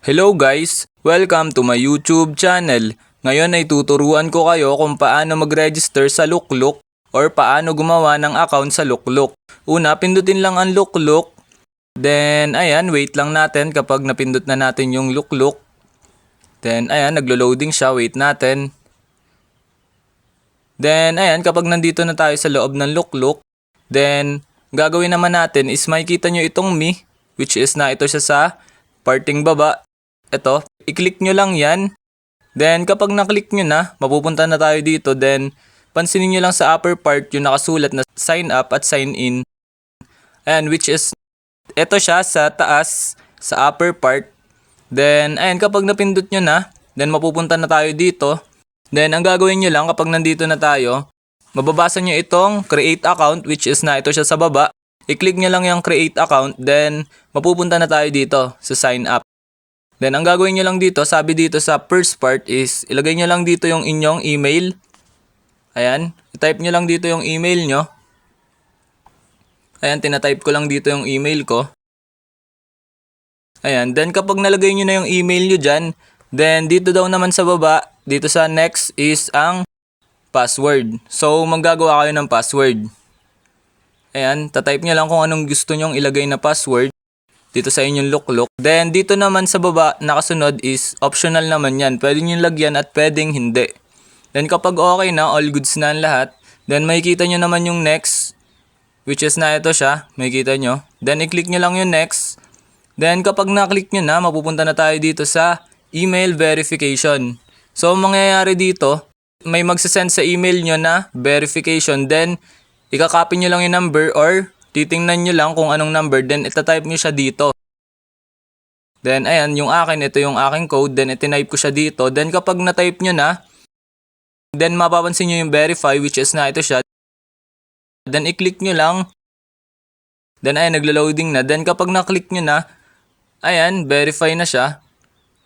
Hello guys! Welcome to my YouTube channel. Ngayon ay tuturuan ko kayo kung paano mag-register sa Lukluk or paano gumawa ng account sa Lukluk. Una, pindutin lang ang Lukluk. Then, ayan, wait lang natin kapag napindot na natin yung Lukluk. Then, ayan, naglo-loading siya. Wait natin. Then, ayan, kapag nandito na tayo sa loob ng Lukluk, then, gagawin naman natin is makikita nyo itong me, which is na ito siya sa parting baba. Ito, i-click nyo lang yan. Then, kapag na-click nyo na, mapupunta na tayo dito. Then, pansinin nyo lang sa upper part yung nakasulat na sign up at sign in. Ayan, which is, ito siya sa taas, sa upper part. Then, ayan, kapag napindot nyo na, then mapupunta na tayo dito. Then, ang gagawin nyo lang kapag nandito na tayo, mababasa nyo itong create account, which is na ito siya sa baba. I-click nyo lang yung create account, then mapupunta na tayo dito sa sign up. Then, ang gagawin nyo lang dito, sabi dito sa first part is, ilagay nyo lang dito yung inyong email. Ayan, i-type nyo lang dito yung email nyo. Ayan, tinatype ko lang dito yung email ko. Ayan, then kapag nalagay nyo na yung email nyo dyan, then dito daw naman sa baba, dito sa next is ang password. So, maggagawa kayo ng password. Ayan, tatype nyo lang kung anong gusto nyong ilagay na password dito sa inyong Lukluk. Then, dito naman sa baba, nakasunod is optional naman yan. Pwede nyo lagyan at pwedeng hindi. Then, kapag okay na, all goods na ang lahat, then makikita nyo naman yung next, which is na ito siya, makikita nyo. Then, i-click nyo lang yung next. Then, kapag na-click nyo na, mapupunta na tayo dito sa email verification. So, mangyayari dito, may magsasend sa email nyo na verification. Then, ikakopy nyo lang yung number or titingnan nyo lang kung anong number, then itatype nyo siya dito. Then, ayan, yung akin, ito yung aking code, then itinipe ko siya dito. Then, kapag na-type nyo na, then mapapansin nyo yung verify, which is na ito siya. Then, i-click nyo lang. Then, ayan, naglo-loading na. Then, kapag na-click nyo na, ayan, verify na siya.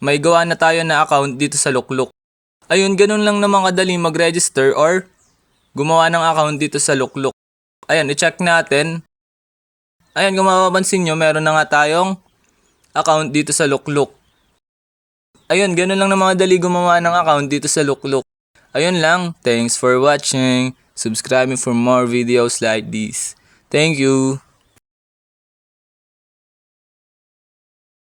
May gawa na tayo na account dito sa Lukluk. Ayun, ganun lang naman kadali mag-register or gumawa ng account dito sa Lukluk. Ayan, i-check natin. Ayan, kung mapapansin nyo, meron na nga tayong account dito sa Lukluk. Ayun, ganun lang naman kadali gumawa ng account dito sa Lukluk. Ayun lang. Thanks for watching. Subscribe for more videos like this. Thank you.